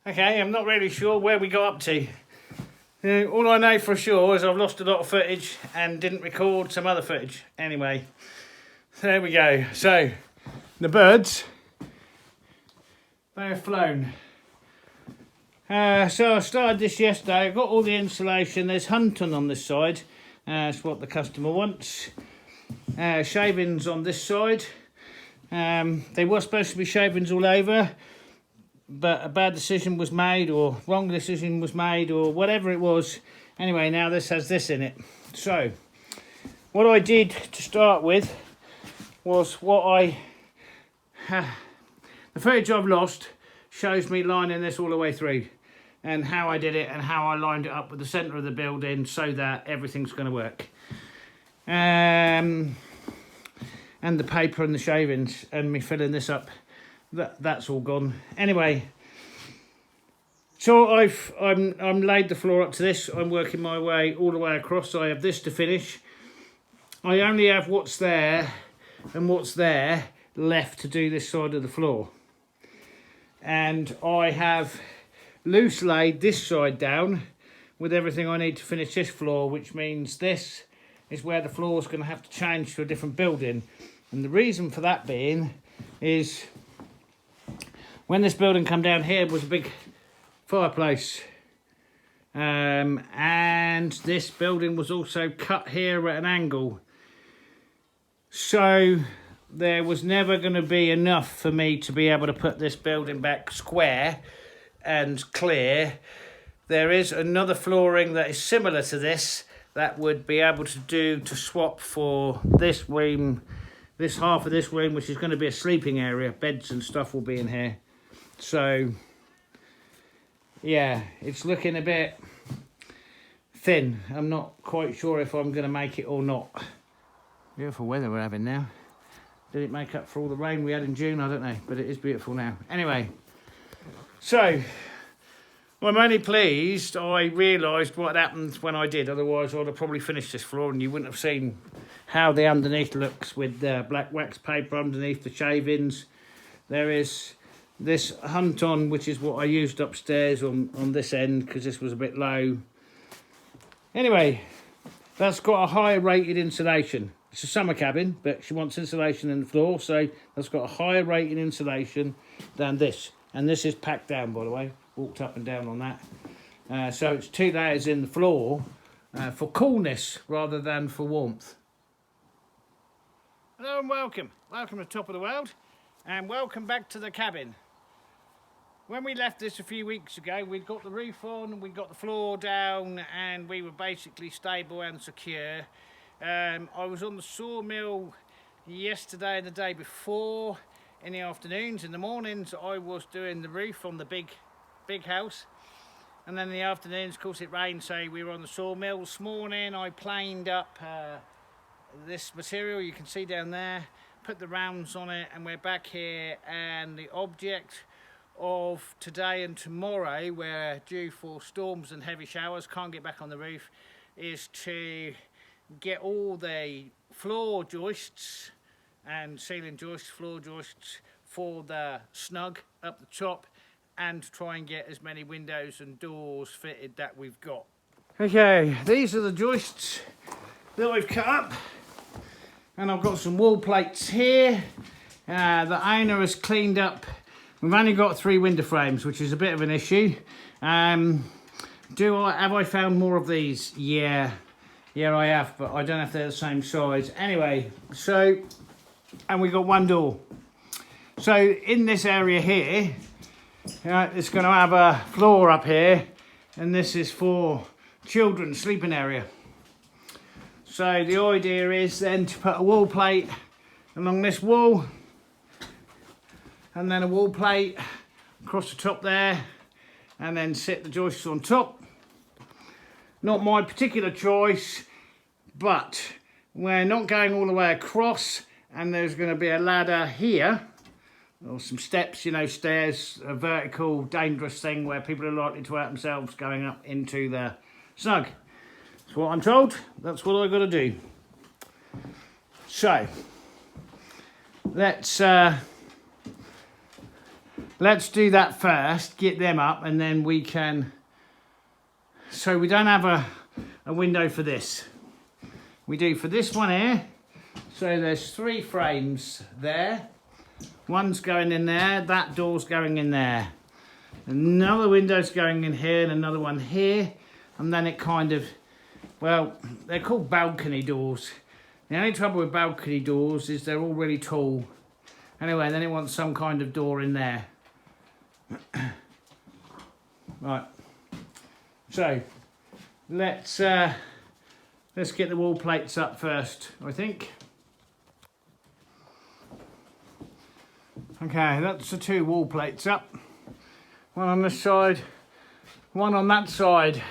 Okay, I'm not really sure where we got up to. All I know for sure is I've lost a lot of footage and didn't record some other footage. Anyway, there we go. So, the birds, they have flown. So I started this yesterday. I got all the insulation. There's hunting on this side. That's what the customer wants. Shavings on this side. They were supposed to be shavings all over, but a bad decision was made, or wrong decision was made, or whatever it was. Anyway, now this has this in it. So, what I did to start with was the footage I've lost shows me lining this all the way through, and how I did it and how I lined it up with the centre of the building so that everything's going to work. And the paper and the shavings and me filling this up, that's all gone. Anyway, so I'm laid the floor up to this. I'm working my way all the way across. I have this to finish. I only have what's there and what's there left to do this side of the floor. And I have loose laid this side down with everything I need to finish this floor, which means this is where the floor is going to have to change to a different building. And the reason for that being is when this building come down here was a big fireplace, and this building was also cut here at an angle, so there was never going to be enough for me to be able to put this building back square and clear. There is another flooring that is similar to this that would be able to swap for this room, this half of this room, which is going to be a sleeping area. Beds and stuff will be in here. So, yeah, it's looking a bit thin. I'm not quite sure if I'm going to make it or not. Beautiful weather we're having now. Did it make up for all the rain we had in June? I don't know, but it is beautiful now. Anyway, so I'm only pleased I realised what happened when I did. Otherwise, I'd have probably finished this floor and you wouldn't have seen how the underneath looks with the black wax paper underneath the shavings. There is this hunt on, which is what I used upstairs on this end because this was a bit low. Anyway, that's got a higher rated insulation. It's a summer cabin, but she wants insulation in the floor, so that's got a higher rated insulation than this. And this is packed down, by the way. Walked up and down on that. So it's 2 layers in the floor for coolness rather than for warmth. Hello and welcome. Welcome to the top of the world, and welcome back to the cabin. When we left this a few weeks ago, we'd got the roof on, we got the floor down, and we were basically stable and secure. I was on the sawmill yesterday and the day before in the afternoons. In the mornings I was doing the roof on the big house, and then in the afternoons, of course, it rained, so we were on the sawmill. This morning I planed up this material you can see down there, put the rounds on it, and we're back here. And the object of today and tomorrow, we're due for storms and heavy showers, can't get back on the roof, is to get all the floor joists and ceiling joists, floor joists for the Snug up the top, and try and get as many windows and doors fitted that we've got. Okay, these are the joists that I've cut up, and I've got some wall plates here. The owner has cleaned up. We've only got 3 window frames, which is a bit of an issue. Have I found more of these? Yeah, I have, but I don't know if they're the same size. Anyway, so, and we got 1 door. So in this area here, it's going to have a floor up here, and this is for children's sleeping area. So the idea is then to put a wall plate along this wall, and then a wall plate across the top there, and then sit the joists on top. Not my particular choice, but we're not going all the way across, and there's going to be a ladder here, or some steps, you know, stairs, a vertical, dangerous thing where people are likely to hurt themselves going up into the Snug. That's what I'm told, that's what I've got to do. So, let's, the let's do that first, get them up, and then we can... So we don't have a window for this. We do for this one here. So there's 3 frames there. One's going in there, that door's going in there. Another window's going in here and another one here. And then it kind of, well, they're called balcony doors. The only trouble with balcony doors is they're all really tall. Anyway, then it wants some kind of door in there. Right. So, let's get the wall plates up first, I think. Okay, that's the 2 wall plates up. One on this side, one on that side.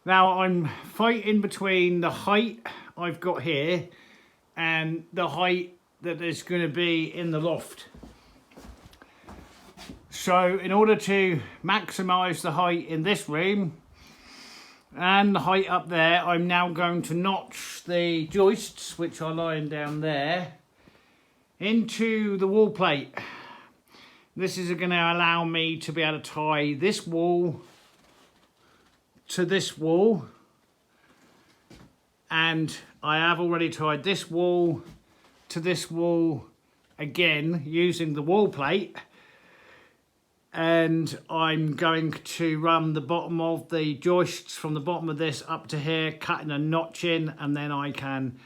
Now I'm fighting between the height I've got here and the height that is going to be in the loft. So in order to maximise the height in this room and the height up there, I'm now going to notch the joists, which are lying down there, into the wall plate. This is going to allow me to be able to tie this wall to this wall, and I have already tied this wall to this wall again using the wall plate, and I'm going to run the bottom of the joists from the bottom of this up to here, cutting a notch in, and then I can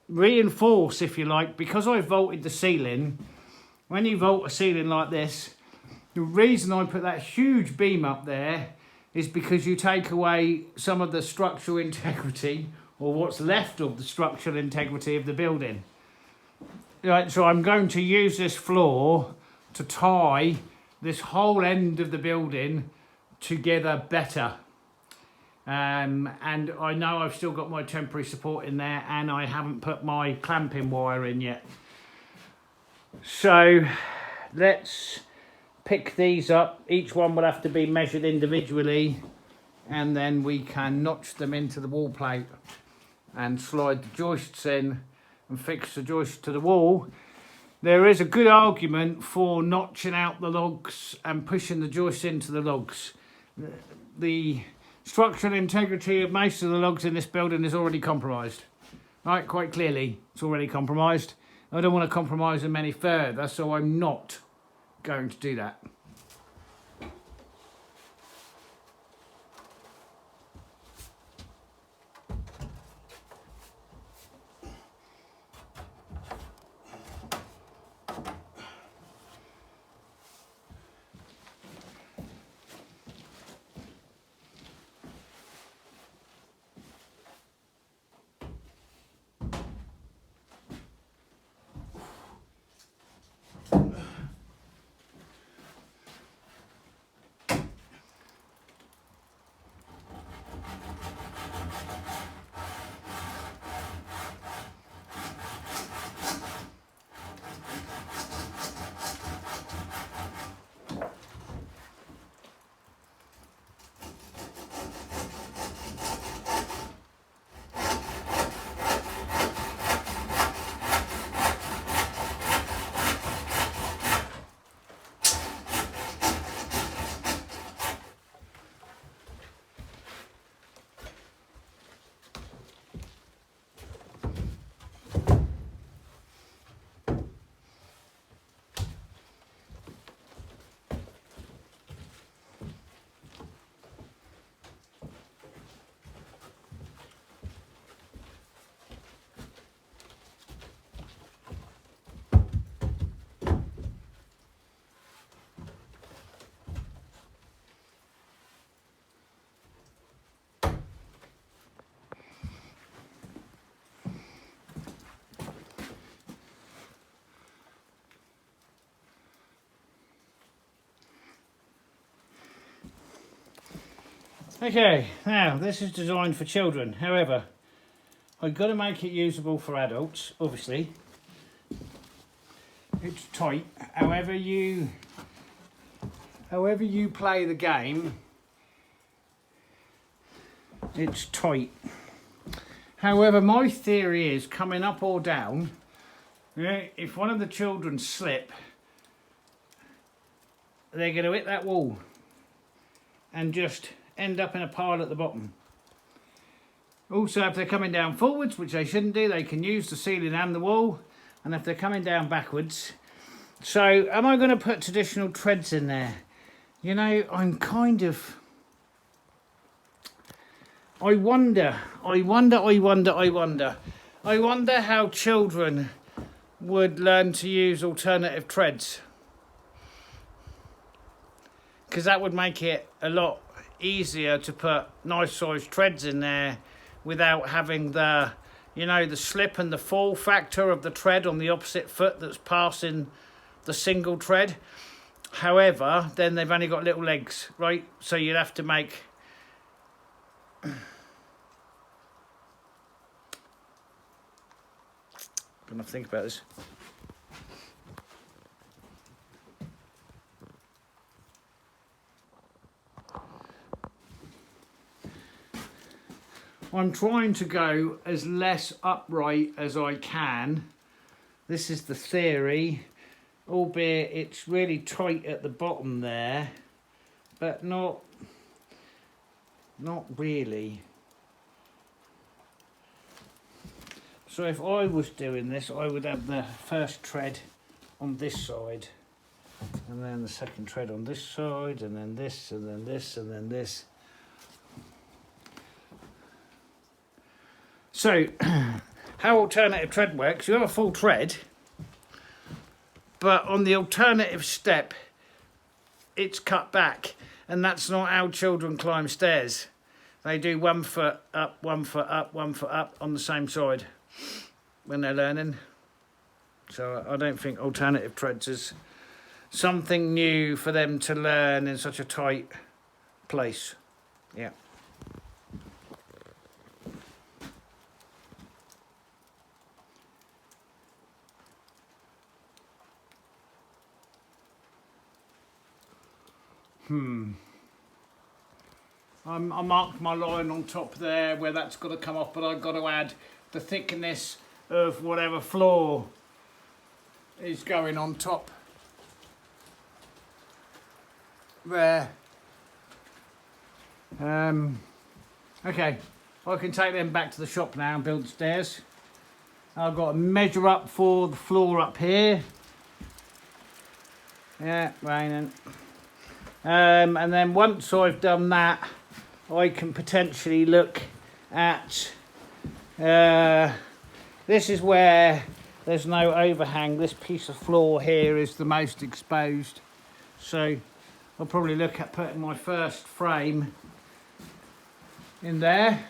reinforce, if you like, because I vaulted the ceiling. When you vault a ceiling like this, the reason I put that huge beam up there is because you take away some of the structural integrity, or what's left of the structural integrity of the building. Right, so I'm going to use this floor to tie this whole end of the building together better. And I know I've still got my temporary support in there, and I haven't put my clamping wire in yet. So let's pick these up. Each one will have to be measured individually, and then we can notch them into the wall plate and slide the joists in and fix the joist to the wall. There is a good argument for notching out the logs and pushing the joists into the logs. The structural integrity of most of the logs in this building is already compromised. Right, quite clearly it's already compromised. I don't want to compromise them any further, so I'm not going to do that. Okay, now this is designed for children. However, I've got to make it usable for adults, obviously. It's tight. However you play the game, it's tight. However, my theory is coming up or down, if one of the children slip they're going to hit that wall and just end up in a pile at the bottom. Also, if they're coming down forwards, which they shouldn't do, they can use the ceiling and the wall. And if they're coming down backwards... So, am I going to put traditional treads in there? You know, I'm kind of... I wonder how children would learn to use alternative treads. Because that would make it a lot easier to put nice sized treads in there without having the, you know, the slip and the fall factor of the tread on the opposite foot that's passing the single tread. However, then they've only got little legs, right? So you'd have to make... Gonna think about this. I'm trying to go as less upright as I can. This is the theory, albeit it's really tight at the bottom there, but not really. So if I was doing this, I would have the first tread on this side, and then the second tread on this side, and then this, and then this, and then this. So, how alternative tread works, you have a full tread, but on the alternative step, it's cut back, and that's not how children climb stairs. They do 1 foot up, 1 foot up, 1 foot up on the same side when they're learning. So I don't think alternative treads is something new for them to learn in such a tight place. Yeah. I marked my line on top there where that's got to come off, but I've got to add the thickness of whatever floor is going on top there. Okay, I can take them back to the shop now and build stairs. I've got to measure up for the floor up here. Yeah, raining. And then once I've done that, I can potentially look at, this is where there's no overhang. This piece of floor here is the most exposed. So I'll probably look at putting my first frame in there.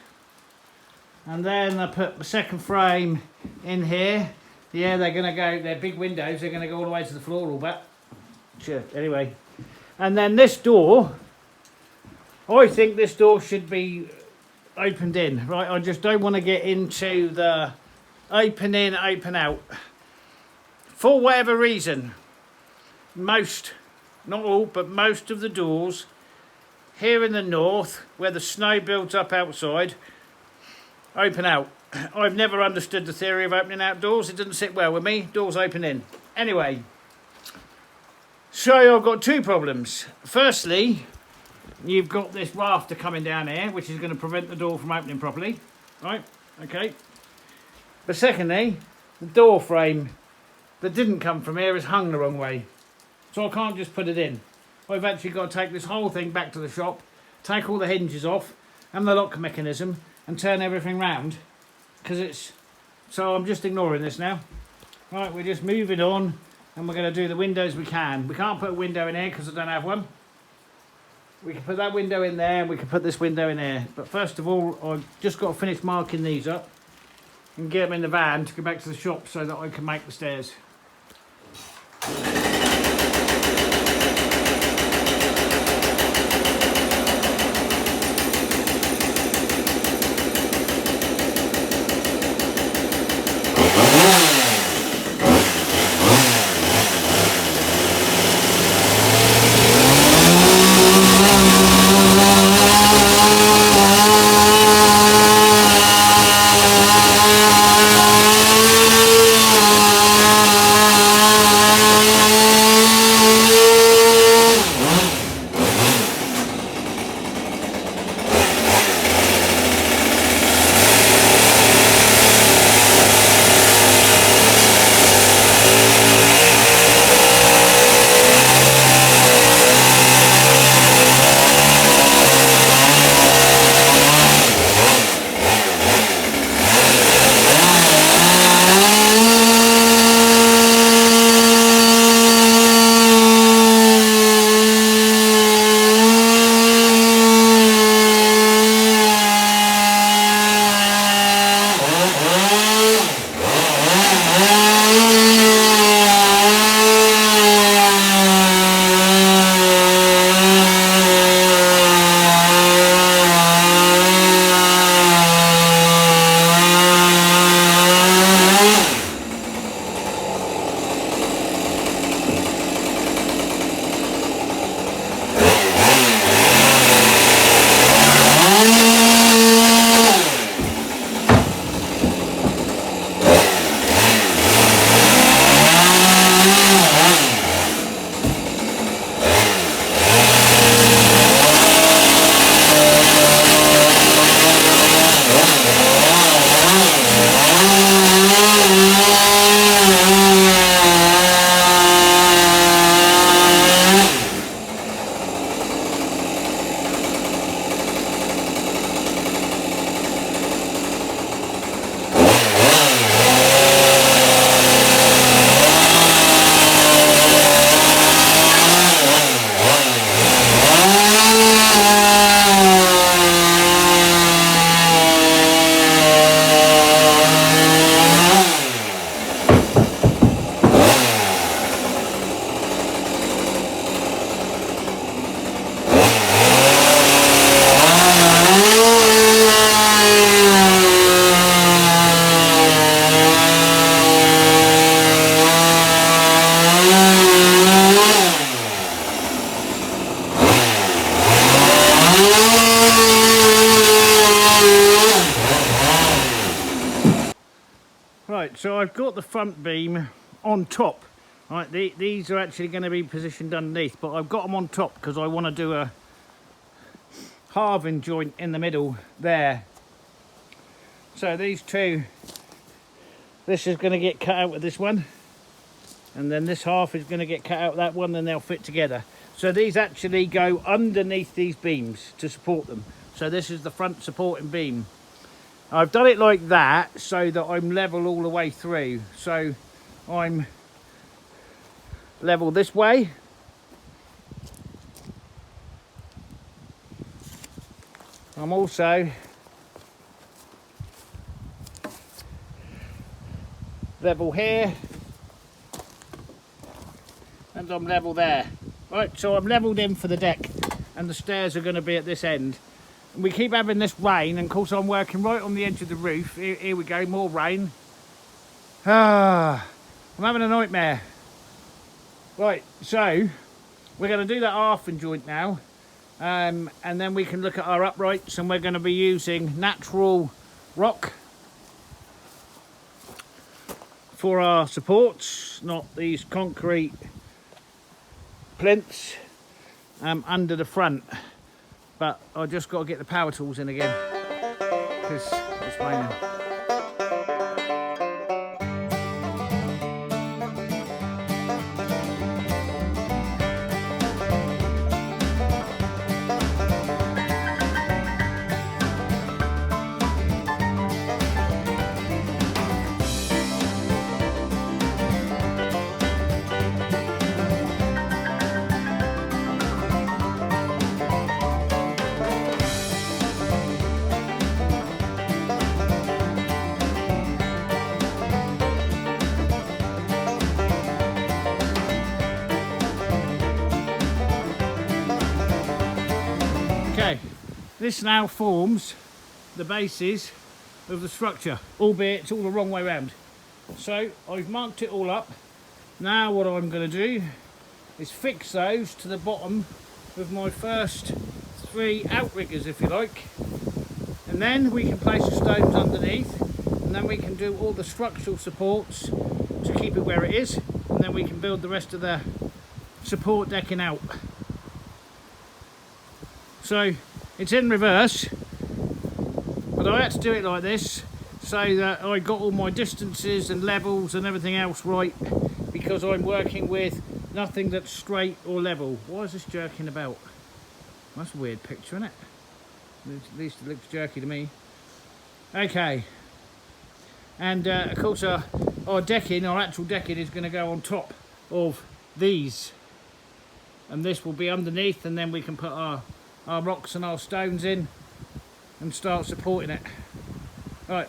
And then I put the second frame in here. Yeah, they're going to go, they're big windows, they're going to go all the way to the floor all but. Sure, anyway. And then this door, I think this door should be opened in, right? I just don't want to get into the open in, open out. For whatever reason, most, not all, but most of the doors here in the north, where the snow builds up outside, open out. I've never understood the theory of opening out doors. It doesn't sit well with me. Doors open in. Anyway. So I've got two problems. Firstly, you've got this rafter coming down here, which is going to prevent the door from opening properly. Right, okay. But secondly, the door frame that didn't come from here is hung the wrong way. So I can't just put it in. I've actually got to take this whole thing back to the shop, take all the hinges off and the lock mechanism and turn everything round. Because it's... So I'm just ignoring this now. Right, we're just moving on. And we're going to do the windows we can. We can't put a window in here because I don't have one. We can put that window in there and we can put this window in there. But first of all, I've just got to finish marking these up and get them in the van to go back to the shop so that I can make the stairs. Right, so I've got the front beam on top. Right, these are actually going to be positioned underneath, but I've got them on top because I want to do a halving joint in the middle there. So these two, this is going to get cut out with this one, and then this half is going to get cut out with that one, and they'll fit together. So these actually go underneath these beams to support them. So this is the front supporting beam. I've done it like that so that I'm level all the way through. So I'm level this way. I'm also level here, and I'm level there. Right, so I'm levelled in for the deck, and the stairs are going to be at this end. And we keep having this rain, and of course I'm working right on the edge of the roof. Here we go, more rain. I'm having a nightmare. Right, so we're going to do that halving joint now, and then we can look at our uprights, and we're going to be using natural rock for our supports, not these concrete plinths under the front. But I just got to get the power tools in again because it's raining. Okay, this now forms the basis of the structure, albeit it's all the wrong way around. So I've marked it all up. Now what I'm going to do is fix those to the bottom of my first 3 outriggers, if you like, and then we can place the stones underneath, and then we can do all the structural supports to keep it where it is, and then we can build the rest of the support decking out. So it's in reverse, but I had to do it like this so that I got all my distances and levels and everything else right, because I'm working with nothing that's straight or level. Why is this jerking about? That's a weird picture, isn't it? At least it looks jerky to me. Okay, and of course our decking, our actual decking, is going to go on top of these, and this will be underneath, and then we can put our rocks and our stones in and start supporting it. Right,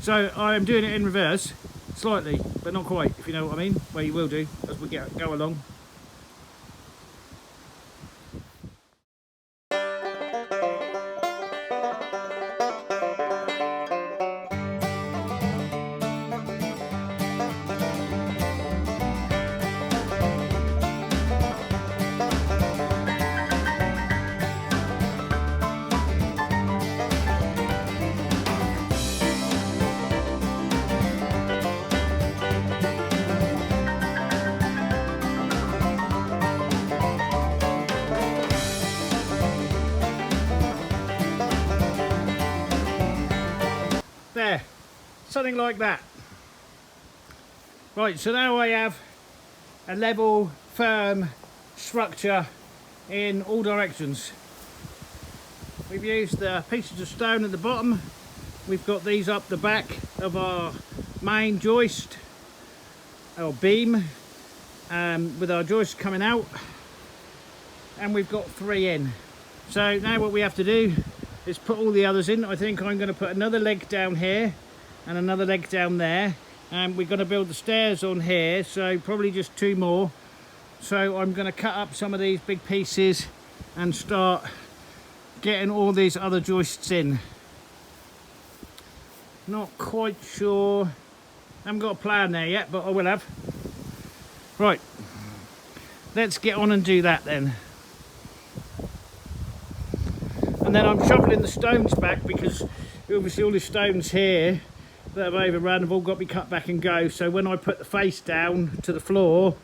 so I am doing it in reverse slightly, but not quite, if you know what I mean. Well, you will do as we go along. There, something like that. Right, so now I have a level, firm structure in all directions. We've used the pieces of stone at the bottom. We've got these up the back of our main joist, our beam, with our joists coming out, and we've got 3 in. So now what we have to do is put all the others in. I think I'm going to put another leg down here and another leg down there, and we're going to build the stairs on here, so probably just 2 more. So I'm going to cut up some of these big pieces and start getting all these other joists in. Not quite sure, I haven't got a plan there yet, but I will have. Right, let's get on and do that then. And then I'm shoveling the stones back, because obviously all the stones here that have overrun have all got to be cut back and go, so when I put the face down to the floor,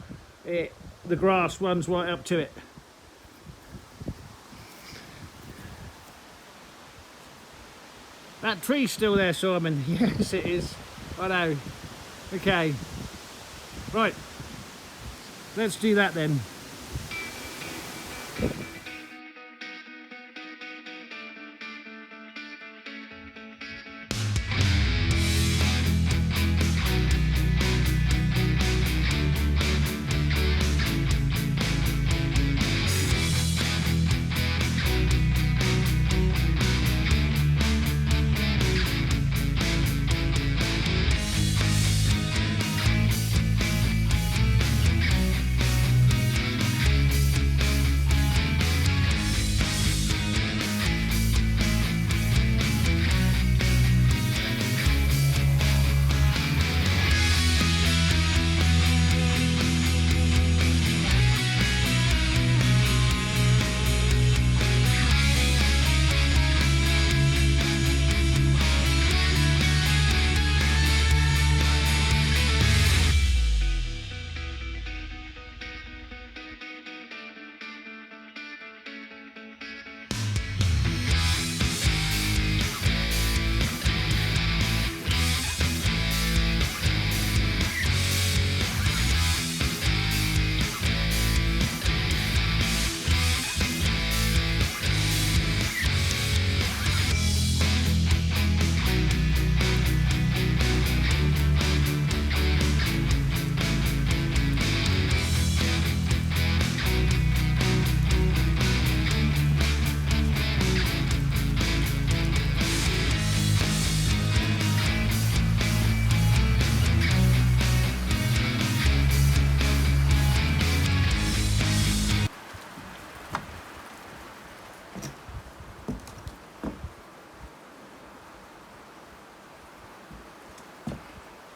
the grass runs right up to it. That tree's still there, Simon. Yes, it is. I know. Okay. Right. Let's do that then.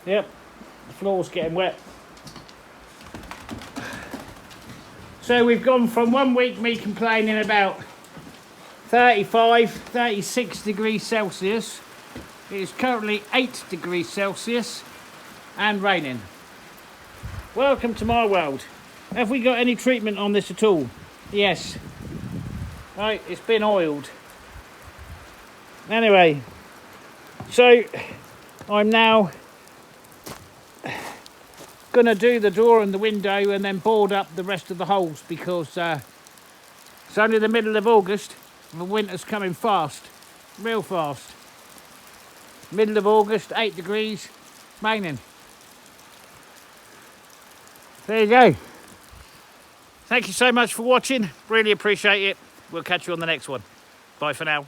Yep, the floor's getting wet. So we've gone from 1 week me complaining about 35, 36 degrees Celsius. It is currently 8 degrees Celsius and raining. Welcome to my world. Have we got any treatment on this at all? Yes. Right, it's been oiled. Anyway, so I'm now gonna do the door and the window and then board up the rest of the holes, because it's only the middle of August and the winter's coming fast, real fast. Middle of August, 8 degrees, raining. There you go. Thank you so much for watching, really appreciate it. We'll catch you on the next one. Bye for now.